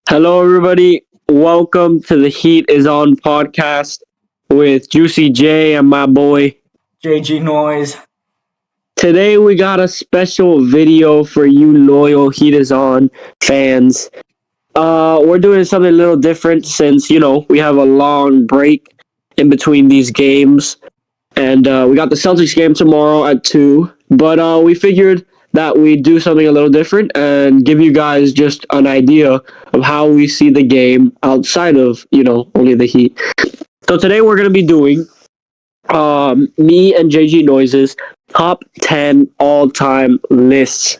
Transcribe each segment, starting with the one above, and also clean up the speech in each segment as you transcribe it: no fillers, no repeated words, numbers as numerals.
Hello, everybody. Welcome to the Heat is On podcast with Juicy J and my boy. JG Noise. Today, we got a special video for you loyal Heat is On fans. We're doing something a little different since, we have a long break in between these games. And we got the Celtics game tomorrow at 2. But we figured that we'd do something a little different and give you guys just an idea of how we see the game outside of, only the Heat. So today we're going to be doing me and JG Noise's top 10 all-time lists.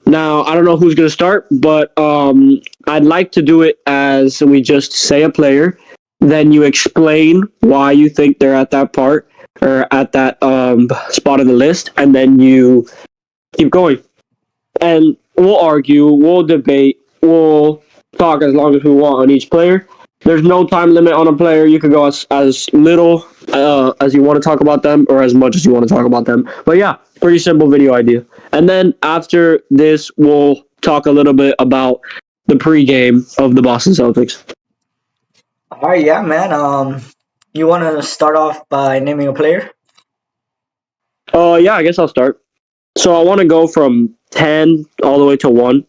Now, I don't know who's going to start, but I'd like to do it as we just say a player, then you explain why you think they're at that part or at that spot of the list, and then you keep going. And we'll argue, we'll debate, we'll talk as long as we want on each player. There's no time limit on a player. You can go as little as you want to talk about them or as much as you want to talk about them. But yeah, pretty simple video idea. And then after this, we'll talk a little bit about the pregame of the Boston Celtics. All right, yeah, man. You want to start off by naming a player? Yeah, I guess I'll start. So I want to go from 10 all the way to 1,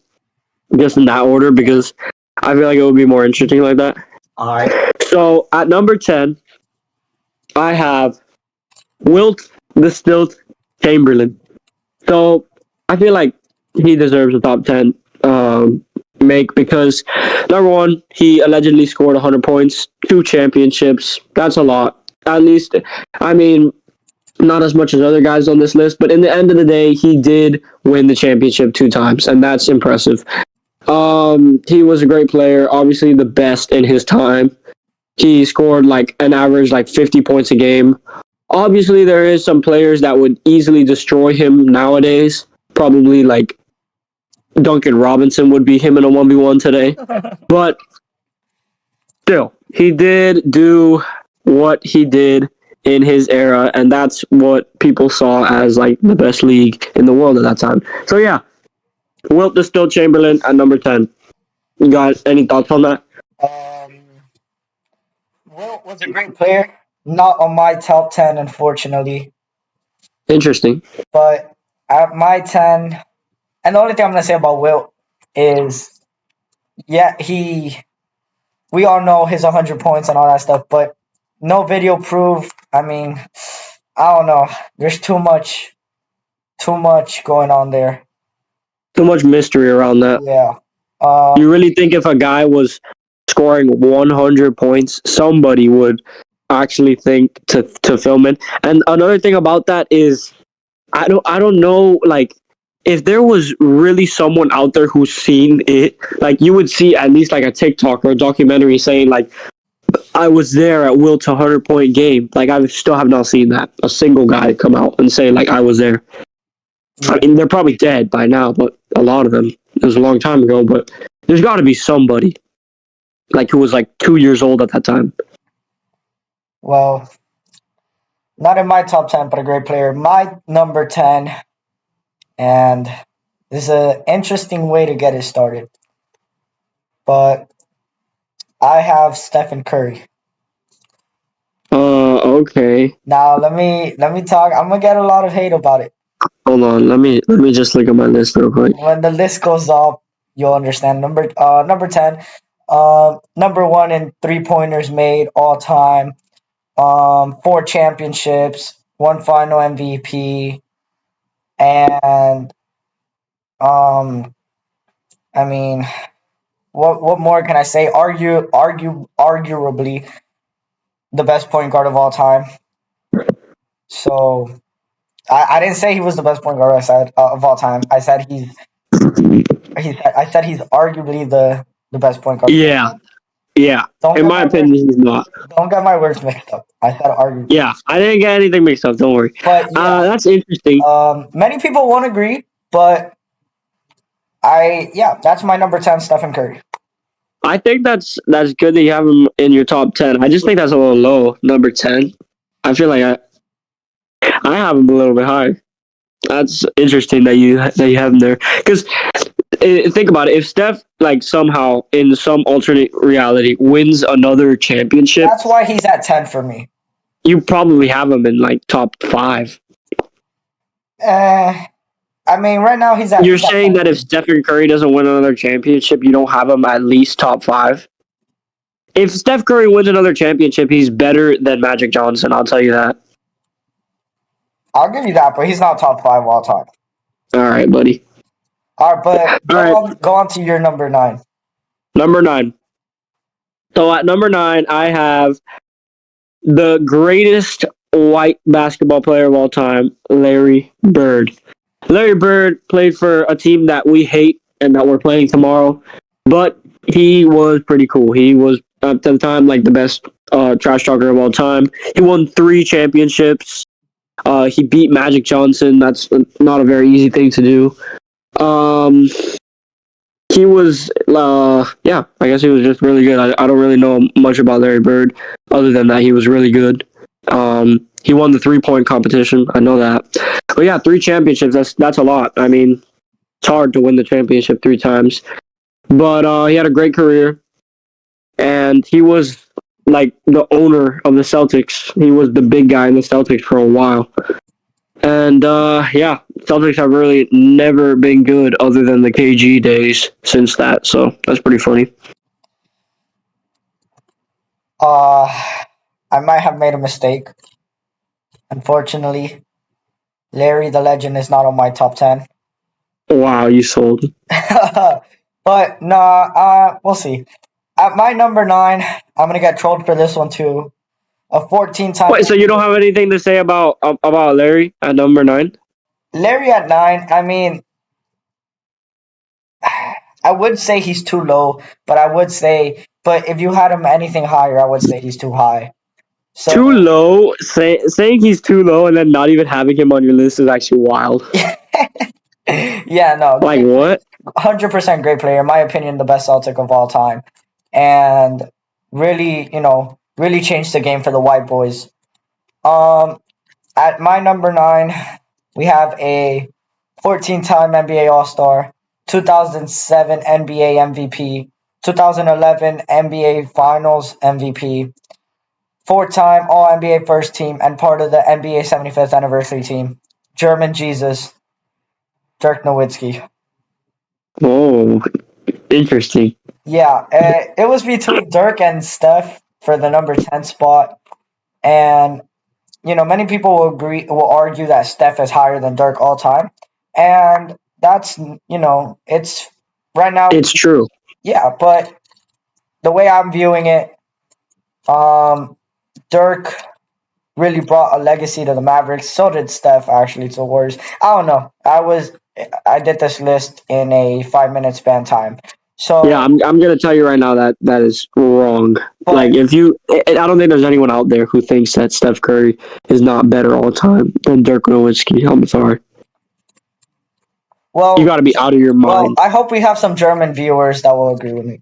just in that order, because I feel like it would be more interesting like that. All right. So at number 10, I have Wilt the Stilt Chamberlain. So I feel like he deserves a top 10 make because, number one, he allegedly scored 100 points, 2 championships. That's a lot. At least, I mean, not as much as other guys on this list, but in the end of the day, he did win the championship 2 times, and that's impressive. He was a great player, obviously the best in his time. He scored like an average like 50 points a game. Obviously, there is some players that would easily destroy him nowadays. Probably like Duncan Robinson would be him in a 1v1 today. But still, he did do what he did in his era, and that's what people saw as like the best league in the world at that time. So yeah, Wilt the Still Chamberlain at number 10. You got any thoughts on that? Will was a great player. Not on my top 10, unfortunately. Interesting. But at my 10, and the only thing I'm going to say about Will is, yeah, we all know his 100 points and all that stuff, but no video proof. I mean, I don't know. There's too much going on there. Too much mystery around that. Yeah. You really think if a guy was scoring 100 points, somebody would actually think to film it? And another thing about that is, I don't know, like, if there was really someone out there who's seen it, like, you would see at least like a TikTok or a documentary saying like, I was there at Wilt's 100-point game. Like, I still have not seen that. A single guy come out and say like, I was there. I mean, they're probably dead by now, but a lot of them. It was a long time ago, but there's got to be somebody like who was like 2 years old at that time. Well, not in my top 10, but a great player. My number 10, and this is an interesting way to get it started. But I have Stephen Curry. Okay. Now let me talk. I'm gonna get a lot of hate about it. Hold on. Let me just look at my list real quick. When the list goes up, you'll understand. Number 10, number 1 in 3-pointers made all time. 4 championships, 1 final MVP, and I mean, what more can I say? Arguably the best point guard of all time. So I didn't say he was the best point guard. I said of all time. I said he's arguably the best point guard. Yeah. In my opinion, he's not. Don't get my words mixed up. I said arguably. Yeah, I didn't get anything mixed up. Don't worry. But yeah, that's interesting. Many people won't agree, but that's my number 10, Stephen Curry. I think that's good that you have him in your top 10. I just think that's a little low, number 10. I feel like I have him a little bit higher. That's interesting that you have him there, because think about it. If Steph, like, somehow in some alternate reality wins another championship, That's why he's at 10 for me. you probably have him in like top 5. I mean, right now he's at. You're he's at saying 10. that if Stephen Curry doesn't win another championship, you don't have him at least top 5? If Steph Curry wins another championship, he's better than Magic Johnson. I'll tell you that. I'll give you that, but he's not top 5 all time. All right, buddy. All right, but All right. go on to your number 9. Number 9. So at number 9, I have the greatest white basketball player of all time, Larry Bird. Larry Bird played for a team that we hate and that we're playing tomorrow, but he was pretty cool. He was, at the time, like the best trash talker of all time. He won 3 championships. He beat Magic Johnson. That's not a very easy thing to do. He was, yeah, I guess he was just really good. I don't really know much about Larry Bird other than that he was really good. He won the 3-point competition. I know that. But yeah, 3 championships, that's a lot. I mean, it's hard to win the championship 3 times. But he had a great career. And he was like the owner of the Celtics. He was the big guy in the Celtics for a while. And yeah, Celtics have really never been good other than the KG days since that. So that's pretty funny. I might have made a mistake. Unfortunately, Larry the Legend is not on my top 10. Wow, you sold. But nah, we'll see. At my number 9, I'm gonna get trolled for this one too. A 14-time. Wait, so you don't have anything to say about Larry at number 9? Larry at 9. I mean, I would say he's too low, but if you had him anything higher, I would say he's too high. So, Too low? Saying he's too low and then not even having him on your list is actually wild. yeah, no. Like what? 100% great player. In my opinion, the best Celtic of all time. And really, really changed the game for the white boys. At my number 9, we have a 14-time NBA All-Star, 2007 NBA MVP, 2011 NBA Finals MVP, 4-time All-NBA First Team, and part of the NBA 75th Anniversary Team, German Jesus, Dirk Nowitzki. Oh, interesting. Yeah, it was between Dirk and Steph for the number 10 spot, and many people will argue that Steph is higher than Dirk all time, and that's it's right now. It's true. Yeah, but the way I'm viewing it, Dirk really brought a legacy to the Mavericks. So did Steph, actually, to the Warriors. I don't know. I did this list in a 5-minute span time. So yeah, I'm gonna tell you right now that is wrong. But, like I don't think there's anyone out there who thinks that Steph Curry is not better all time than Dirk Nowitzki. I'm sorry. Well, you got to be out of your mind. Well, I hope we have some German viewers that will agree with me.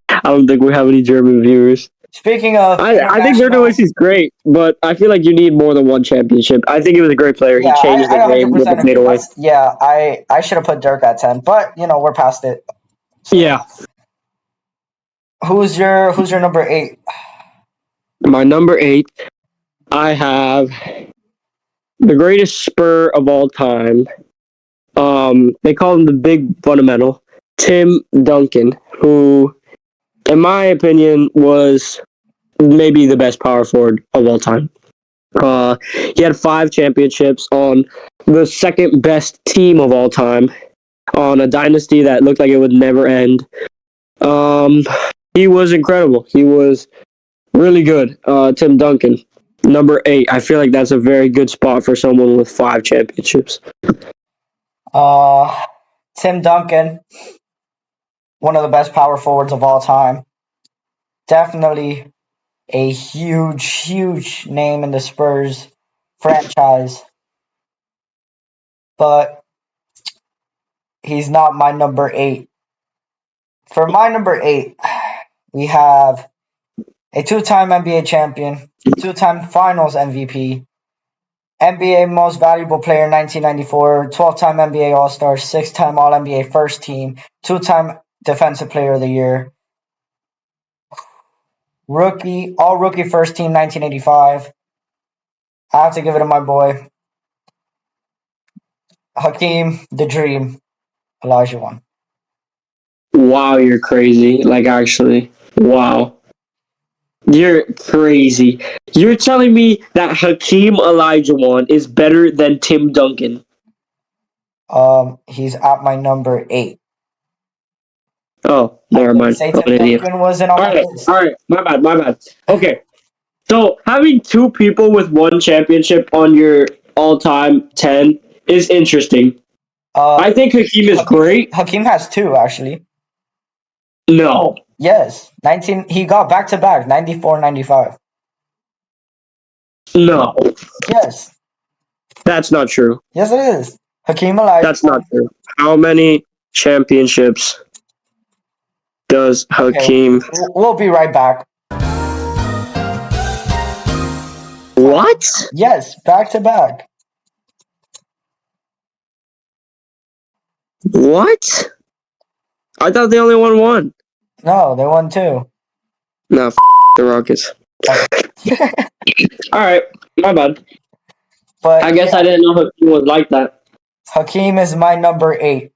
I don't think we have any German viewers. Speaking of, I think Dirk Nowitzki's great, but I feel like you need more than one championship. I think he was a great player. He changed the game with the fadeaway. Yeah, I should have put Dirk at 10, but we're past it. So, yeah. Who's your number 8? My number 8, I have the greatest Spur of all time. They call him the Big Fundamental, Tim Duncan, who, in my opinion, was maybe the best power forward of all time. He had 5 championships on the second best team of all time, on a dynasty that looked like it would never end. He was incredible. He was really good. Tim Duncan, number 8. I feel like that's a very good spot for someone with 5 championships. Tim Duncan, one of the best power forwards of all time. Definitely a huge name in the Spurs franchise. But he's not my number 8. For my number 8, we have a 2-time NBA champion, 2-time Finals MVP, NBA Most Valuable Player 1994, 12-time NBA All-Star, 6-time All-NBA First Team, 2-time Defensive Player of the Year, All-Rookie First Team 1985. I have to give it to my boy, Hakeem the Dream Olajuwon. Wow, you're crazy. Like, actually. Wow. You're crazy. You're telling me that Hakeem Olajuwon is better than Tim Duncan? He's at my number 8. Oh, I never didn't mind. say I'm Tim an idiot. Duncan wasn't on my list. All right. My bad. Okay. So, having two people with one championship on your all-time 10 is interesting. I think Hakeem is great. Hakeem has 2, actually. No. Yes. He got back-to-back, 94, 95. No. Yes. That's not true. Yes, it is. Hakeem Olajuwon. That's not true. How many championships does Hakeem... Okay. We'll be right back. What? Yes, back-to-back. What? I thought they only won one. No, they won 2. No, the Rockets. All right, my bad. But I guess I didn't know Hakeem was like that. Hakeem is my number 8.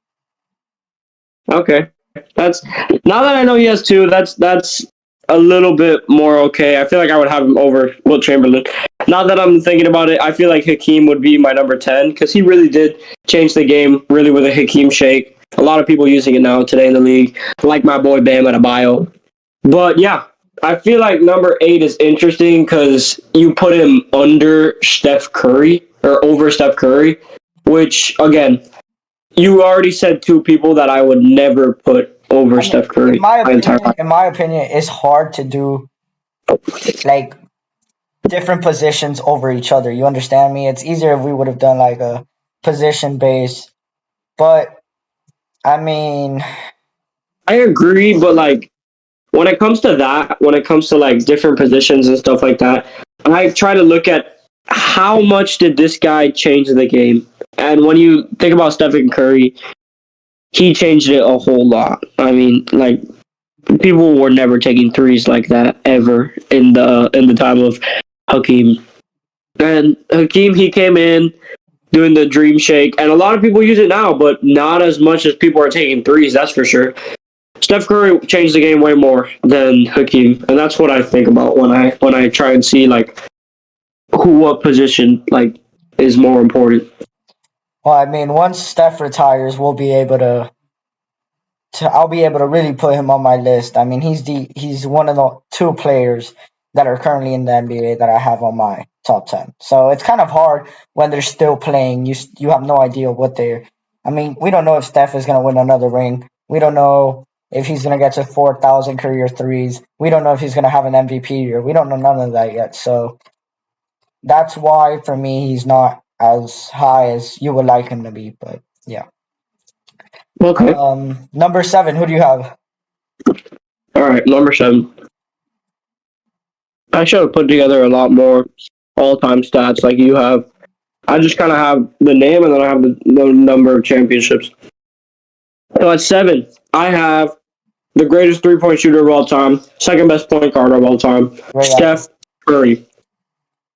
Okay, that's now that I know he has 2. That's a little bit more okay. I feel like I would have him over Wilt Chamberlain. Now that I'm thinking about it, I feel like Hakeem would be my number 10 because he really did change the game, really, with a Hakeem shake. A lot of people using it now today in the league, like my boy Bam Adebayo. But yeah, I feel like number 8 is interesting because you put him under Steph Curry or over Steph Curry, which again, you already said 2 people that I would never put over Steph Curry. In my opinion, it's hard to do like different positions over each other. You understand me? It's easier if we would have done like a position base. But I mean, I agree, but like when it comes to that, when it comes to like different positions and stuff like that, I try to look at how much did this guy change the game. And when you think about Stephen Curry, he changed it a whole lot. I mean, like people were never taking threes like that ever in the time of Hakeem. And Hakeem, he came in doing the dream shake, and a lot of people use it now, but not as much as people are taking threes. That's for sure. Steph Curry changed the game way more than Hakeem, and that's what I think about when I try and see like what position like is more important. well, I mean, once Steph retires, we'll be able to I'll be able to really put him on my list. I mean, he's one of the 2 players that are currently in the NBA that I have on my top 10. So it's kind of hard when they're still playing. You have no idea what they're. I mean, we don't know if Steph is going to win another ring. We don't know if he's going to get to 4,000 career threes. We don't know if he's going to have an MVP year. We don't know none of that yet. So that's why for me he's not as high as you would like him to be. But yeah. Okay. Number 7, who do you have? All right, number 7. I should have put together a lot more all-time stats like you have. I just kind of have the name and then I have the number of championships. So at 7, I have the greatest three-point shooter of all time, second best point guard of all time, Steph Curry.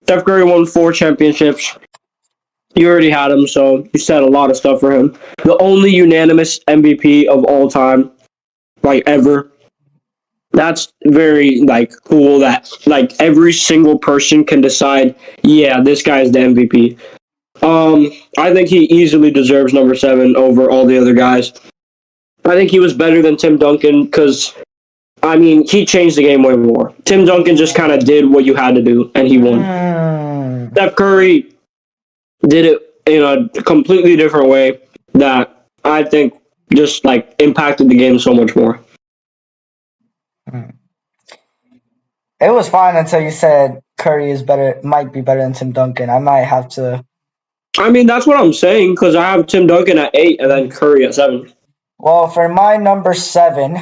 Steph Curry won 4 championships. You already had him, so you said a lot of stuff for him. The only unanimous MVP of all time, like ever. That's very like cool that like every single person can decide, yeah, this guy is the MVP. I think he easily deserves number 7 over all the other guys. I think he was better than Tim Duncan because, I mean, he changed the game way more. Tim Duncan just kind of did what you had to do, and he won. Steph Curry did it in a completely different way that I think just like impacted the game so much more. It was fine until you said Curry might be better than Tim Duncan. I might have to. I mean, that's what I'm saying because I have Tim Duncan at 8 and then Curry at 7. Well, for my number 7,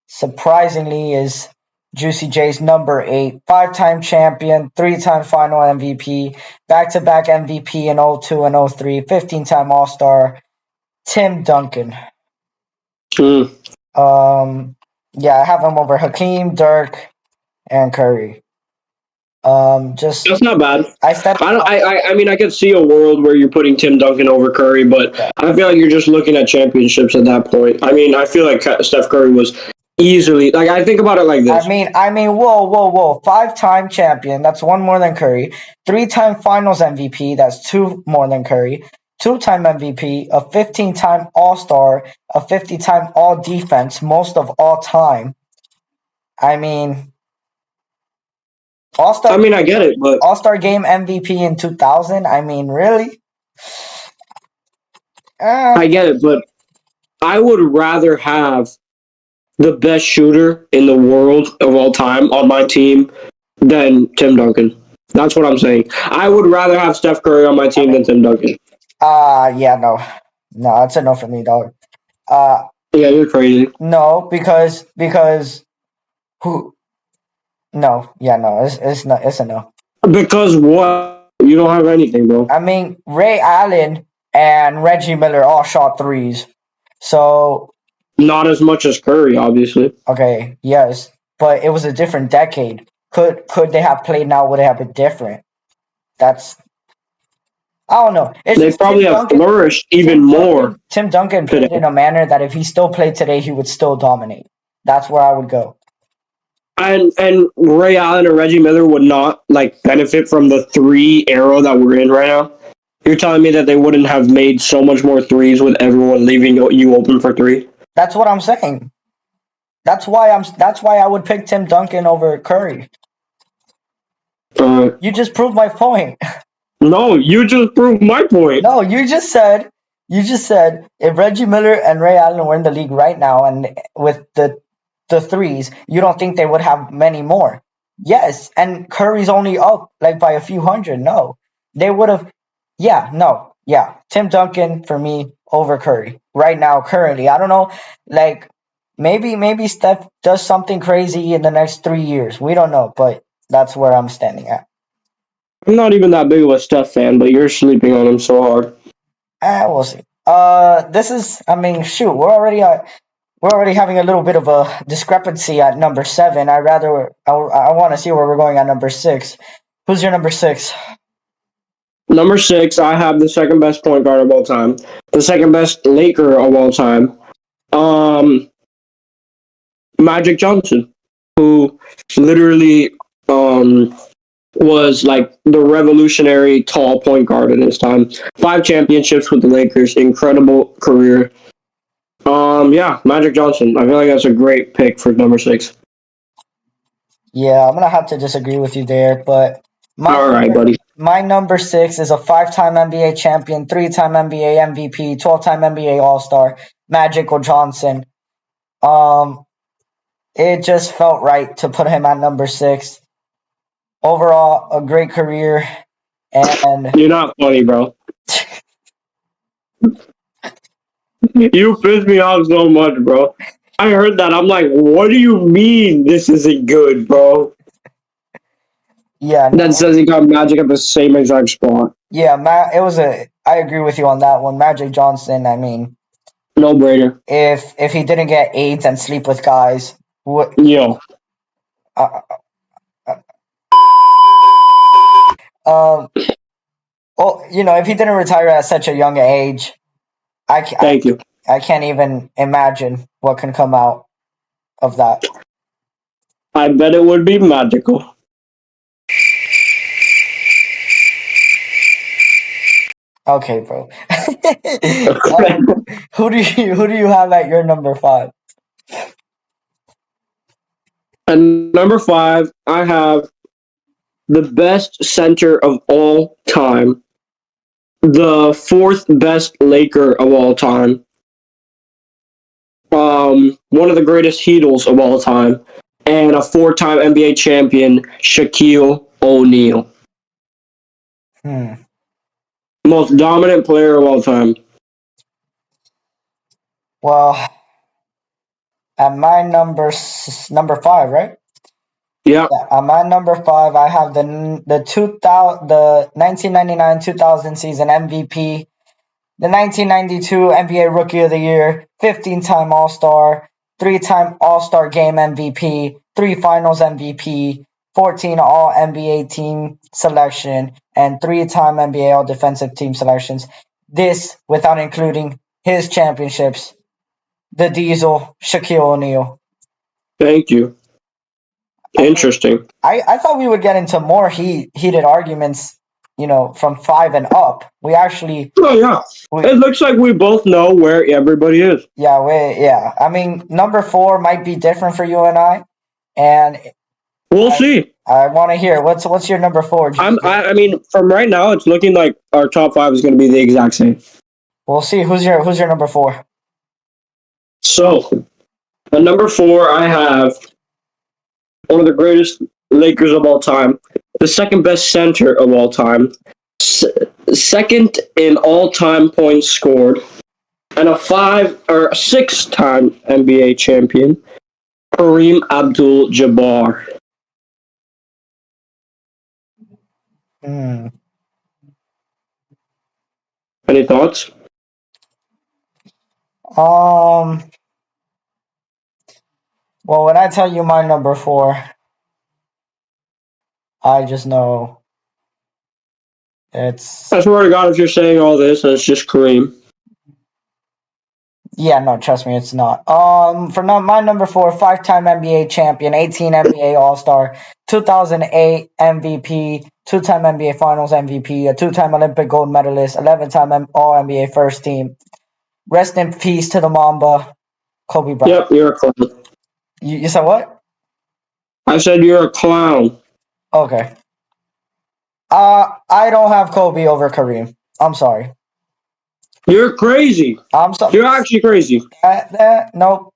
surprisingly, is Juicy J's number 8, 5-time champion, 3-time final MVP, back-to-back MVP in 02 and 03, 15-time All-Star, Tim Duncan. Mm. Yeah, I have him over Hakeem, Dirk, and Curry. Just That's not bad. I said I mean, I could see a world where you're putting Tim Duncan over Curry, but Yeah. I feel like you're just looking at championships at that point. I mean, I feel like Steph Curry was easily like I think about it like this. I mean, whoa. 5-time champion, that's one more than Curry. 3-time finals MVP, that's 2 more than Curry. 2-time MVP, a 15-time All-Star, a 50-time All-Defense, most of all time. I mean, I mean, I get it, but All-Star Game MVP in 2000. I mean, really? I get it, but I would rather have the best shooter in the world of all time on my team than Tim Duncan. That's what I'm saying. I would rather have Steph Curry on my team than Tim Duncan. Yeah, no, that's a no for me, dog. Yeah, you're crazy. No, because who? No, yeah, no, it's not. It's a no. Because what? You don't have anything, bro. I mean, Ray Allen and Reggie Miller all shot threes. So, Not as much as Curry, obviously. okay, yes, but it was a different decade. Could they have played now? Would it have been different? That's I don't know. It's They just probably have flourished even more. Tim Duncan played today. in a manner that if he still played today, he would still dominate. That's where I would go. And Ray Allen and Reggie Miller would not like benefit from the 3 era that we're in right now. You're telling me that they wouldn't have made so much more threes with everyone leaving you open for 3? That's what I'm saying. That's why I would pick Tim Duncan over Curry. You just proved my point. No, you just proved my point. No, you just said if Reggie Miller and Ray Allen were in the league right now and with the threes, you don't think they would have many more. Yes, and Curry's only up like by a few hundred. No. They would have Tim Duncan for me over Curry. Right now, currently. I don't know, like maybe Steph does something crazy in the next 3 years. We don't know, but that's where I'm standing at. I'm not even that big of a Steph fan, but you're sleeping on him so hard. We'll see. This is, I mean, shoot, we're already having a little bit of a discrepancy at number 7. I want to see where we're going at number 6. Who's your number 6? Number 6, I have the second best point guard of all time, the second best Laker of all time, Magic Johnson, who literally was like the revolutionary tall point guard in his time. 5 championships with the Lakers, incredible career. Yeah, Magic Johnson. I feel like that's a great pick for number 6. Yeah, I'm gonna have to disagree with you there, but All right, buddy. my number 6 is a 5-time NBA champion, 3-time NBA MVP, 12-time NBA All-Star, Magical Johnson. It just felt right to put him at number 6. Overall, a great career, and You're not funny, bro. You pissed me off so much, bro. I heard that. I'm like, what do you mean this isn't good, bro? yeah, no. That says he got Magic at the same exact spot. Yeah, I agree with you on that one. Magic Johnson, I mean, No brainer. if he didn't get AIDS and sleep with guys, what? Yo. If he didn't retire at such a young age, Thank you. I can't even imagine what can come out of that. I bet it would be magical. Okay, bro. Who do you have at your number 5? And number 5, I have the best center of all time, the 4th best Laker of all time, one of the greatest Heatles of all time, and a 4-time NBA champion, Shaquille O'Neal. Most dominant player of all time. Well, at my number 5, right? Yeah. I'm at number 5. I have the 1999-2000 season MVP, the 1992 NBA Rookie of the Year, 15-time All-Star, 3-time All-Star Game MVP, 3 Finals MVP, 14 All-NBA Team selection, and 3-time NBA All-Defensive Team selections. This without including his championships, the Diesel, Shaquille O'Neal. Thank you. I mean, Interesting. I thought we would get into more heated arguments, from 5 and up. We actually, Oh yeah. It looks like we both know where everybody is. yeah. I mean, number 4 might be different for you and I, and We'll see. I want to hear what's your number 4. I mean, from right now, it's looking like our top 5 is going to be the exact same. We'll see who's your number 4. So, at number 4, I have one of the greatest Lakers of all time, the second best center of all time, second in all-time points scored, and a 6-time NBA champion, Kareem Abdul-Jabbar. Hmm. Any thoughts? Well, when I tell you my number 4, I just know it's I swear to God, if you're saying all this, it's just Kareem. Yeah, no, trust me, it's not. My number 4, 5-time NBA champion, 18 NBA All-Star, 2008 MVP, 2-time NBA Finals MVP, a 2-time Olympic gold medalist, 11-time All NBA first team. Rest in peace to the Mamba, Kobe Bryant. Yep, you're a clown. You said what? I said you're a clown. Okay. I don't have Kobe over Kareem. I'm sorry. You're crazy. I'm sorry. You're actually crazy. Nope.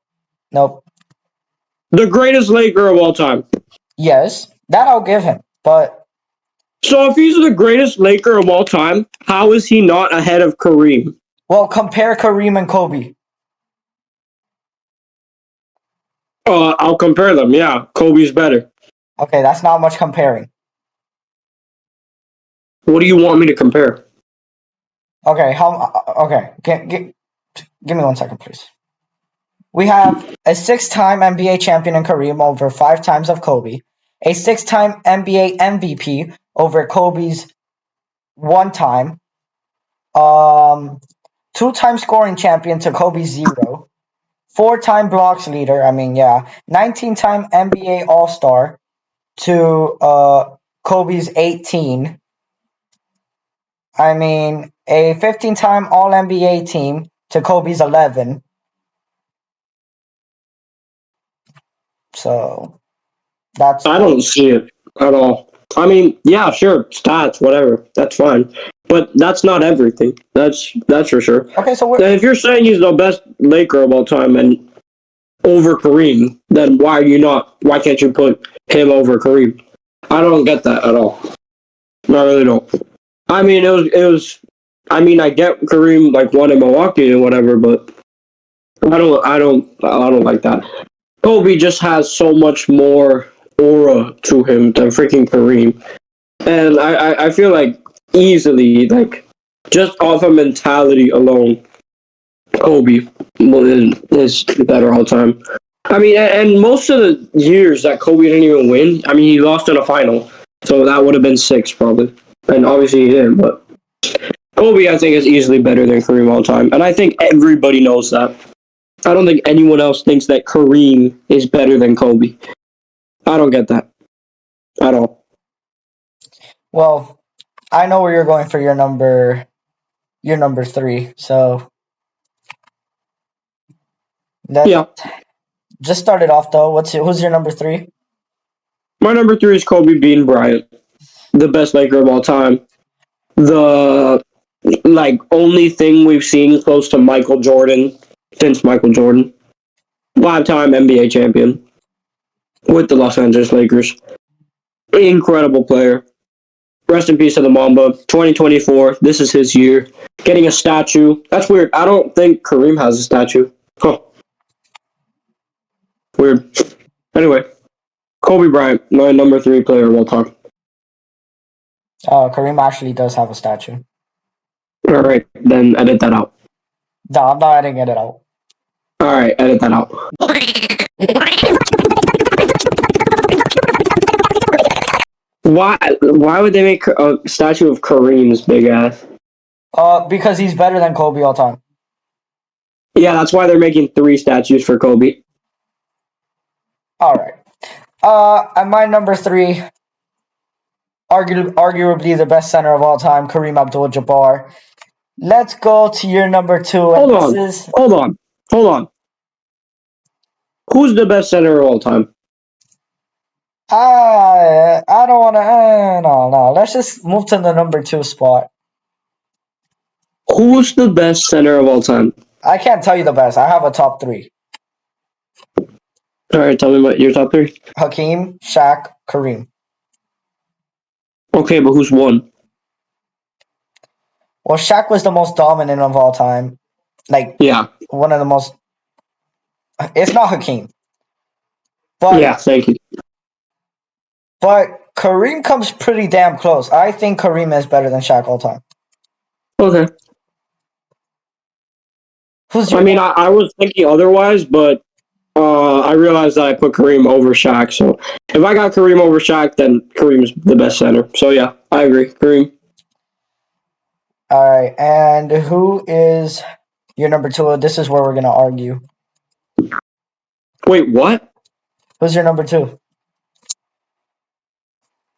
The greatest Laker of all time. Yes, that I'll give him, but So if he's the greatest Laker of all time, how is he not ahead of Kareem? well, compare Kareem and Kobe. I'll compare them. Yeah, Kobe's better. Okay, that's not much comparing. What do you want me to compare? Okay, give me 1 second, please. We have a 6-time NBA champion in Kareem over 5 times of Kobe, a 6-time NBA MVP over Kobe's 1 time, 2-time scoring champion to Kobe's 0, 4-time blocks leader. 19-time NBA All-Star to Kobe's 18. A 15-time All-NBA team to Kobe's 11. So that's. I don't see it at all. I mean, yeah, sure, stats, whatever, that's fine, but that's not everything. That's for sure. Okay, so If you're saying he's the best Laker of all time and over Kareem, then why can't you put him over Kareem? I don't get that at all. I really don't. I mean, it was. I mean, I get Kareem won in Milwaukee and whatever, but I don't like that. Kobe just has so much more aura to him than freaking Kareem, and I feel like easily just off of mentality alone, Kobe is better all time. I mean, and most of the years that Kobe didn't even win, I mean, he lost in a final, so that would have been 6 probably, and obviously he didn't, but Kobe, I think, is easily better than Kareem all time, and I think everybody knows that. I don't think anyone else thinks that Kareem is better than Kobe. I don't get that at all. Well, I know where you're going for your number 3. So Yeah. Just start it off though. Who's your number 3? My number 3 is Kobe Bean Bryant, the best Laker of all time. The only thing we've seen close to Michael Jordan since Michael Jordan. 5-time NBA champion with the Los Angeles Lakers. Incredible player. Rest in peace to the Mamba. 2024, this is his year. Getting a statue. That's weird. I don't think Kareem has a statue. Huh. Weird. Anyway, Kobe Bryant, my number 3 player of all time. Kareem actually does have a statue. All right, then edit that out. No, I'm not editing it out. All right, edit that out. Why would they make a statue of Kareem's big ass? Because he's better than Kobe all time. Yeah, that's why they're making 3 statues for Kobe. All right. At my number 3, arguably the best center of all time, Kareem Abdul-Jabbar. Let's go to your number 2. Hold on. Who's the best center of all time? I don't want to. No. Let's just move to the number 2 spot. Who's the best center of all time? I can't tell you the best. I have a top 3. All right, tell me what your top 3. Hakeem, Shaq, Kareem. Okay, but who's one? Well, Shaq was the most dominant of all time. Yeah. One of the most. It's not Hakeem. But, yeah, thank you. But Kareem comes pretty damn close. I think Kareem is better than Shaq all time. Okay. I was thinking otherwise, but I realized that I put Kareem over Shaq. So if I got Kareem over Shaq, then Kareem's the best center. So yeah, I agree. Kareem. All right, and who is your number 2? This is where we're gonna argue. Wait, what? Who's your number 2?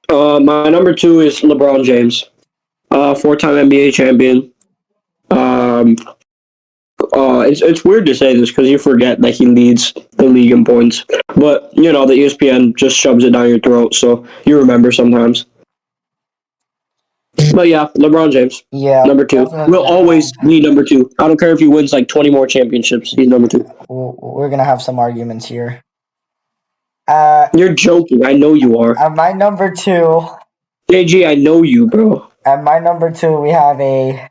My number 2 is LeBron James, 4-time NBA champion. It's weird to say this because you forget that he leads the league in points, but the ESPN just shoves it down your throat, so you remember sometimes. But yeah, LeBron James. Yeah, number 2 will always be number 2. I don't care if he wins like 20 more championships. He's number 2. We're gonna have some arguments here. You're joking. I know you are. At my number 2, JG, I know you, bro. At my number 2, we have a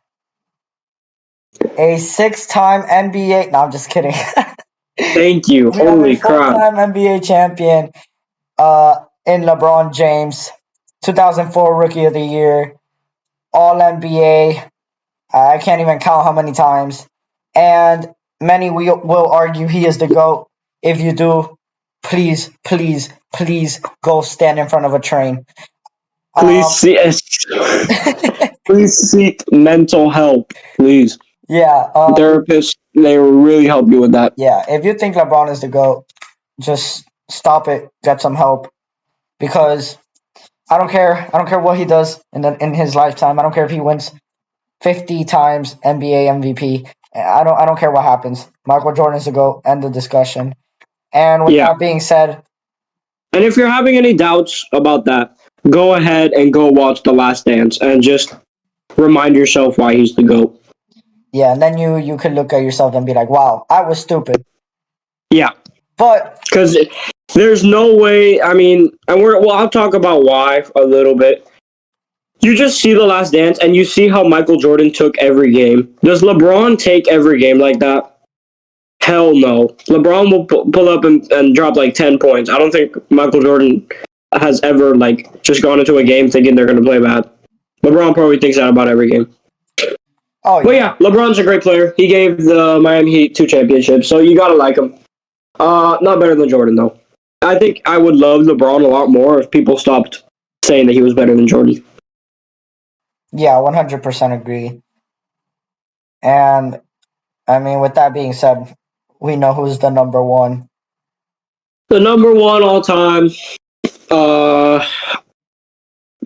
6-time NBA. No, I'm just kidding. Thank you. Holy crap! 4-time NBA champion. In LeBron James, 2004 Rookie of the Year, All NBA. I can't even count how many times. And many will argue he is the GOAT. If you do, please go stand in front of a train. Please seek mental help, please. Yeah. Therapists, they will really help you with that. Yeah, if you think LeBron is the GOAT, just stop it. Get some help. Because I don't care what he does in his lifetime. I don't care if he wins 50 times NBA MVP. I don't care what happens. Michael Jordan is the GOAT. End the discussion. And with that being said, and if you're having any doubts about that, go ahead and go watch The Last Dance and just remind yourself why he's the GOAT. Yeah, and then you could look at yourself and be like, wow, I was stupid. Yeah. But because there's no way, I'll talk about why a little bit. You just see The Last Dance and you see how Michael Jordan took every game. Does LeBron take every game like that? Hell no. LeBron will pull up and drop like 10 points. I don't think Michael Jordan has ever just gone into a game thinking they're going to play bad. LeBron probably thinks that about every game. Oh, yeah. But yeah, LeBron's a great player. He gave the Miami Heat 2 championships, so you got to like him. Not better than Jordan, though. I think I would love LeBron a lot more if people stopped saying that he was better than Jordan. Yeah, 100% agree. And, with that being said, we know who's the number 1. The number 1 all time,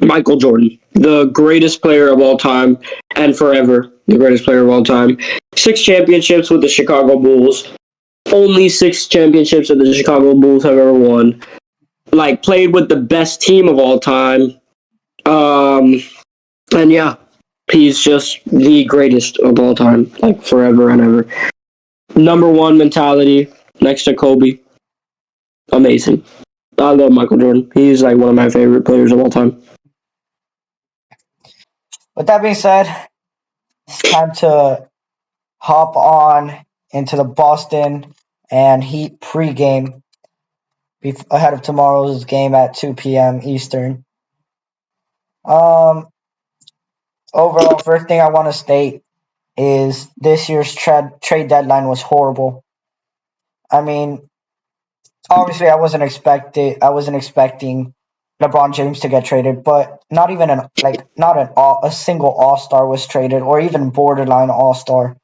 Michael Jordan. The greatest player of all time, and forever the greatest player of all time. 6 championships with the Chicago Bulls. Only 6 championships that the Chicago Bulls have ever won. Played with the best team of all time. And yeah, he's just the greatest of all time, forever and ever. Number 1 mentality next to Kobe. Amazing. I love Michael Jordan. He's one of my favorite players of all time. With that being said, it's time to hop on into the Boston and Heat pregame. ahead of tomorrow's game at 2 p.m. Eastern. Overall, first thing I want to state is this year's trade deadline was horrible. I mean, obviously, I wasn't expecting LeBron James to get traded, but not even a single All Star was traded, or even borderline All Star.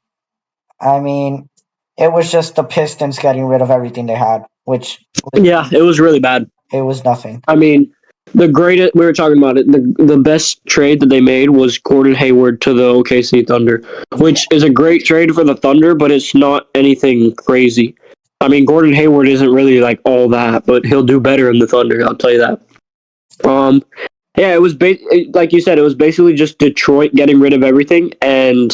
I mean, it was just the Pistons getting rid of everything they had, which Yeah, it was really bad. it was nothing. I mean, the greatest, we were talking about it, the best trade that they made was Gordon Hayward to the OKC Thunder, which is a great trade for the Thunder, but it's not anything crazy. I mean, Gordon Hayward isn't really like all that, but he'll do better in the Thunder, I'll tell you that. Yeah, it was like you said, it was basically just Detroit getting rid of everything, and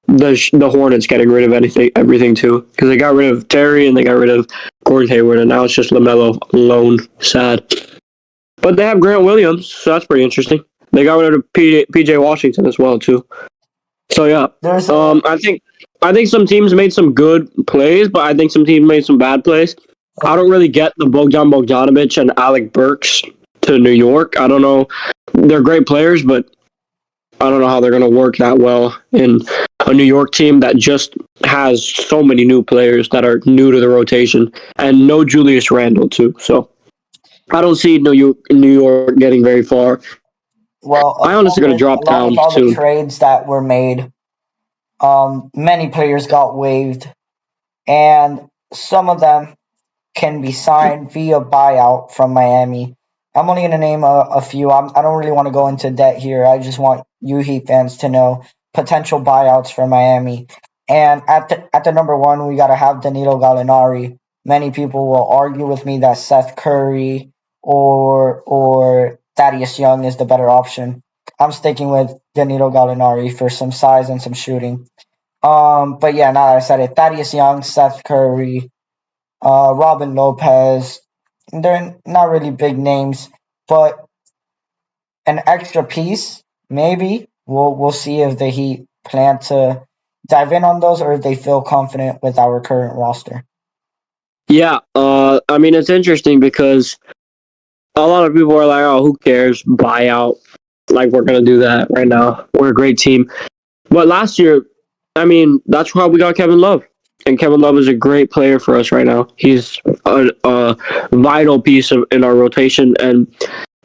the Hornets getting rid of everything too, because they got rid of Terry and they got rid of Gordon Hayward, and now it's just LaMelo alone. Sad, but they have Grant Williams, so that's pretty interesting. They got rid of PJ Washington as well too. So yeah, I think some teams made some good plays, but I think some teams made some bad plays. I don't really get the Bogdan Bogdanovic and Alec Burks to New York. I don't know. They're great players, but I don't know how they're going to work that well in a New York team that just has so many new players that are new to the rotation, and no Julius Randle too. So I don't see New York getting very far. Well, I honestly going to drop along down with all soon. the trades that were made, many players got waived, and some of them can be signed via buyout from Miami. I'm only going to name a few. I don't really want to go into debt here. I just want you Heat fans to know potential buyouts for Miami. And at the number one, we got to have Danilo Gallinari. Many people will argue with me that Seth Curry or Thaddeus Young is the better option. I'm sticking with Danilo Gallinari for some size and some shooting. But yeah, now that I said it, Thaddeus Young, Seth Curry, Robin Lopez. They're not really big names, but an extra piece, maybe. We'll see if the Heat plan to dive in on those or if they feel confident with our current roster. Yeah, I mean, it's interesting because a lot of people are like, oh, who cares? Buyout. Like, we're going to do that right now. We're a great team. But last year, I mean, that's why we got Kevin Love. And Kevin Love is a great player for us right now. He's a vital piece in our rotation. And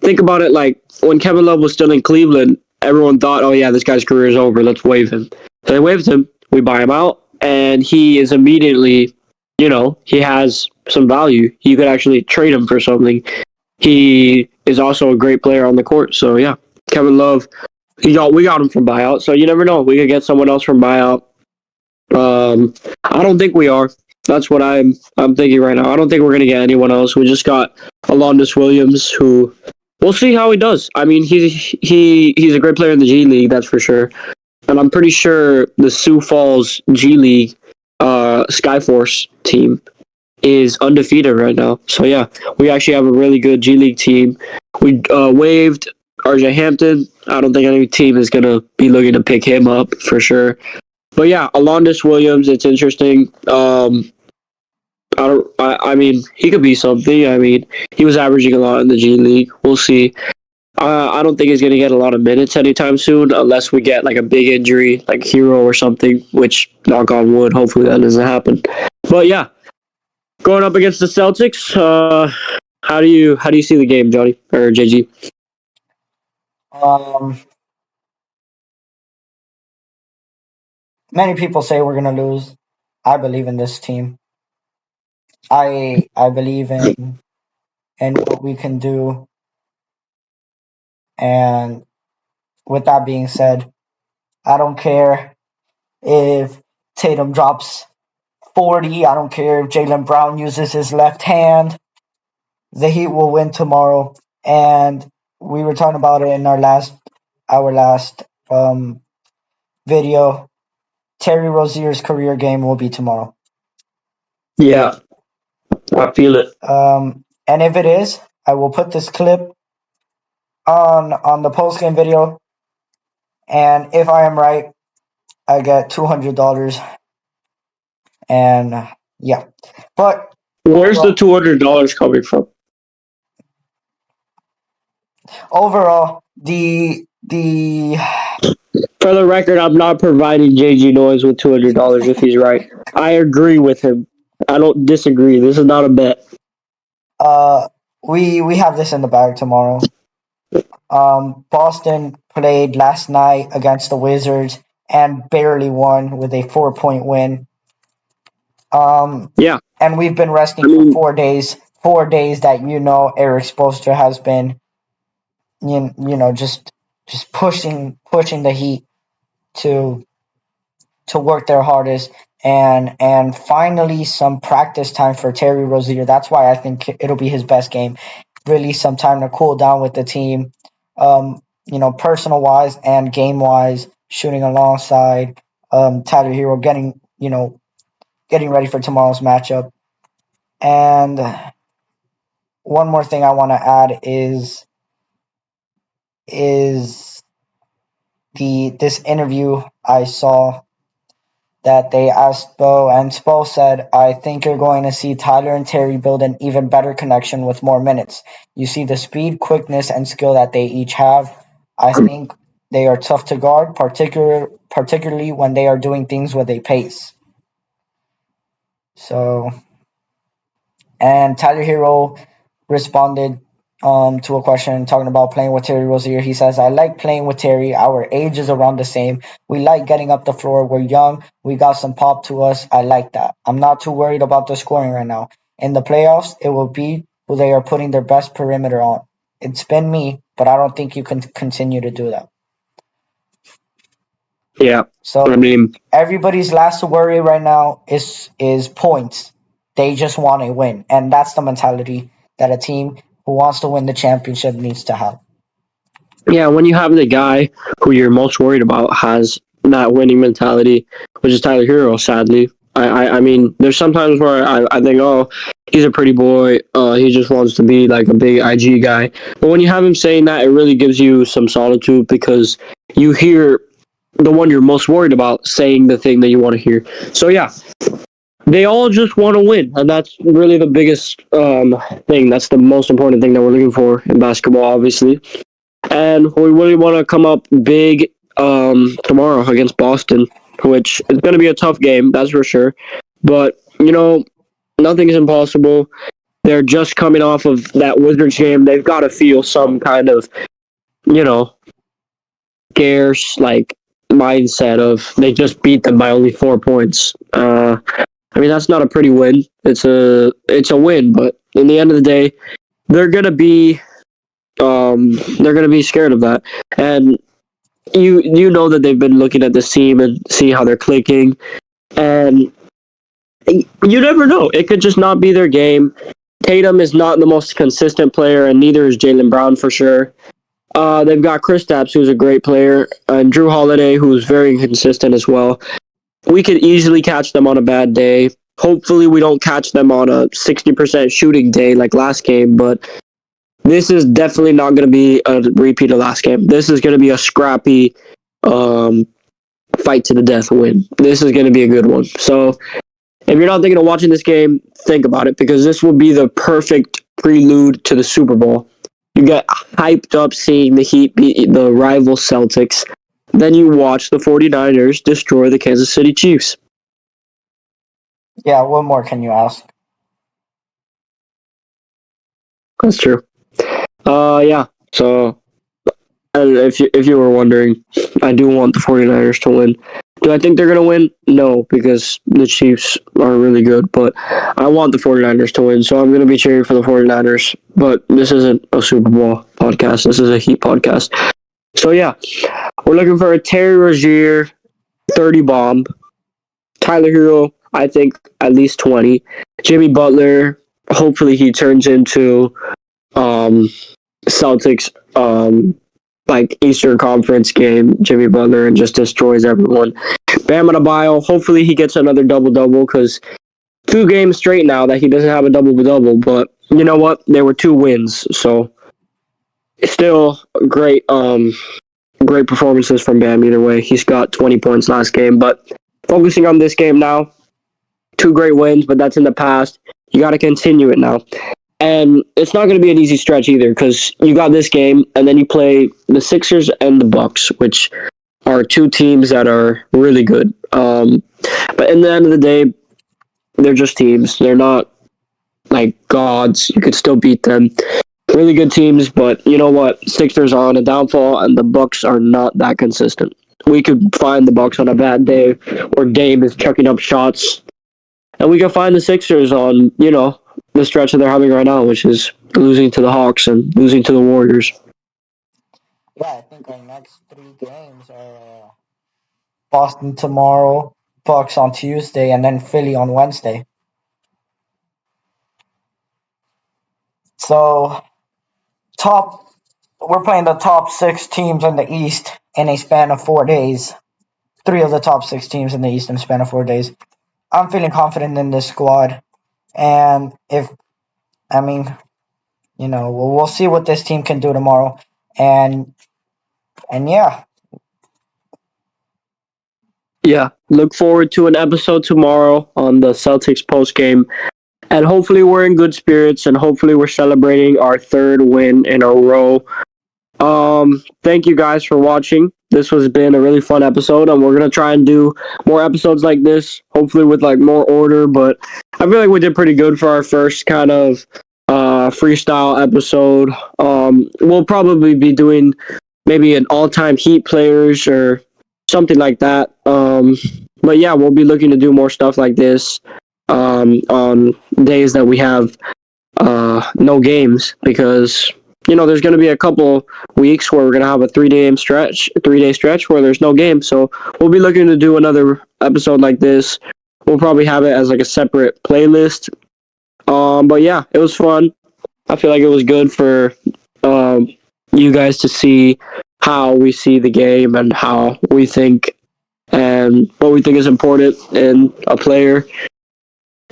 think about it, like when Kevin Love was still in Cleveland, everyone thought, oh, yeah, this guy's career is over. Let's waive him. So they waived him. We buy him out. And he is immediately, he has some value. You could actually trade him for something. He is also a great player on the court. So, yeah, Kevin Love, we got him from buyout. So you never know. We could get someone else from buyout. I don't think we are. That's what I'm thinking right now. I don't think we're gonna get anyone else. We just got Alondas Williams, who we'll see how he does. I mean, he's a great player in the G League, that's for sure. And I'm pretty sure the Sioux Falls G League Skyforce team is undefeated right now. So yeah, we actually have a really good G League team. We waived RJ Hampton. I don't think any team is gonna be looking to pick him up for sure. But yeah, Alondas Williams, it's interesting. I mean, he could be something. I mean, he was averaging a lot in the G League. We'll see. I don't think he's going to get a lot of minutes anytime soon, unless we get like a big injury, like Hero or something. Which, knock on wood, hopefully that doesn't happen. But yeah, going up against the Celtics. How do you see the game, Johnny or JG? Many people say we're gonna lose. I believe in this team. I believe in what we can do. And with that being said, I don't care if Tatum drops 40. I don't care if Jaylen Brown uses his left hand. The Heat will win tomorrow. And we were talking about it in our last video. Terry Rozier's career game will be tomorrow. Yeah, I feel it. And if it is, I will put this clip on the post game video. And if I am right, I get $200. And yeah, but where's the $200 coming from? overall, the For the record, I'm not providing JG Noise with $200 if he's right. I agree with him. I don't disagree. This is not a bet. we have this in the bag tomorrow. Boston played last night against the Wizards and barely won with a 4-point win. Yeah. And we've been resting for 4 days. 4 days that Eric Spoelstra has been just pushing the Heat to work their hardest, and finally some practice time for Terry Rozier. That's why I think it'll be his best game. Really some time to cool down with the team, personal wise and game wise, shooting alongside Tyler Hero, getting ready for tomorrow's matchup. And one more thing I want to add is this interview I saw that they asked Bo, and Spo said, I think you're going to see Tyler and Terry build an even better connection with more minutes. You see the speed, quickness, and skill that they each have. I think they are tough to guard, particularly when they are doing things with a pace. So, and Tyler Hero responded to a question talking about playing with Terry Rozier. He says, I like playing with Terry. Our age is around the same. We like getting up the floor. We're young. We got some pop to us. I like that. I'm not too worried about the scoring right now. In the playoffs, it will be who they are putting their best perimeter on. It's been me, but I don't think you can continue to do that. Yeah. So everybody's last worry right now is points. They just want a win. And that's the mentality that a team who wants to win the championship needs to have. Yeah, when you have the guy who you're most worried about has that winning mentality, which is Tyler Hero, sadly. I mean, there's sometimes where I think, oh, he's a pretty boy. He just wants to be like a big IG guy. But when you have him saying that, it really gives you some solitude because you hear the one you're most worried about saying the thing that you want to hear. So, yeah, they all just want to win, and that's really the biggest thing. That's the most important thing that we're looking for in basketball, obviously. And we really want to come up big tomorrow against Boston, which is going to be a tough game, that's for sure. But, nothing is impossible. They're just coming off of that Wizards game. They've got to feel some kind of, scarce, mindset of they just beat them by only 4 points. I mean, that's not a pretty win. It's a win, but in the end of the day, they're gonna be scared of that. And you know that they've been looking at this team and see how they're clicking, and you never know. It could just not be their game. Tatum is not the most consistent player, and neither is Jaylen Brown for sure. They've got Kristaps, who's a great player, and Drew Holiday, who's very inconsistent as well. We could easily catch them on a bad day. Hopefully, we don't catch them on a 60% shooting day like last game, but this is definitely not going to be a repeat of last game. This is going to be a scrappy fight to the death win. This is going to be a good one. So if you're not thinking of watching this game, think about it, because this will be the perfect prelude to the Super Bowl. You get hyped up seeing the Heat beat the rival Celtics. Then you watch the 49ers destroy the Kansas City Chiefs. Yeah, what more can you ask? That's true. Yeah. So, if you were wondering, I do want the 49ers to win. Do I think they're going to win? No, because the Chiefs are really good, but I want the 49ers to win, so I'm going to be cheering for the 49ers. But this isn't a Super Bowl podcast. This is a Heat podcast. So, yeah, we're looking for a Terry Rozier 30 bomb. Tyler Hero, I think at least 20. Jimmy Butler, hopefully he turns into Celtics Eastern Conference game, Jimmy Butler, and just destroys everyone. Bam Adebayo, hopefully he gets another double-double, because 2 games straight now that he doesn't have a double-double, but you know what? There were 2 wins, so still great performances from Bam either way. He's got 20 points last game, but focusing on this game now, 2 great wins, but that's in the past. You got to continue it now. And it's not going to be an easy stretch either because you got this game and then you play the Sixers and the Bucks, which are two teams that are really good. But in the end of the day, they're just teams. They're not like gods. You could still beat them. Really good teams, but you know what? Sixers are on a downfall, and the Bucks are not that consistent. We could find the Bucks on a bad day where Dame is chucking up shots, and we could find the Sixers on the stretch that they're having right now, which is losing to the Hawks and losing to the Warriors. Yeah, I think our next 3 games are Boston tomorrow, Bucks on Tuesday, and then Philly on Wednesday. So we're playing the top 6 teams in the East in a span of 4 days. 3 of the top 6 teams in the East in a span of 4 days. I'm feeling confident in this squad, and we'll see what this team can do tomorrow, and yeah. Yeah, look forward to an episode tomorrow on the Celtics post game. And hopefully we're in good spirits and hopefully we're celebrating our 3rd win in a row. Thank you guys for watching. This has been a really fun episode, and we're gonna try and do more episodes like this, hopefully with like more order, but I feel like we did pretty good for our first kind of freestyle episode. We'll probably be doing maybe an all-time Heat players or something like that. But yeah, we'll be looking to do more stuff like this on days that we have no games, because there's going to be a couple weeks where we're going to have a 3-day stretch where there's no game. So we'll be looking to do another episode like this. We'll probably have it as like a separate playlist. But yeah, it was fun. I feel like it was good for you guys to see how we see the game and how we think and what we think is important in a player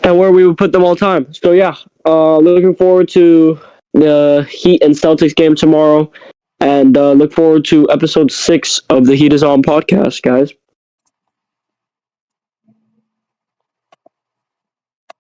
and where we would put them all time. So yeah, looking forward to the Heat and Celtics game tomorrow, and look forward to episode 6 of the Heat is On podcast, guys.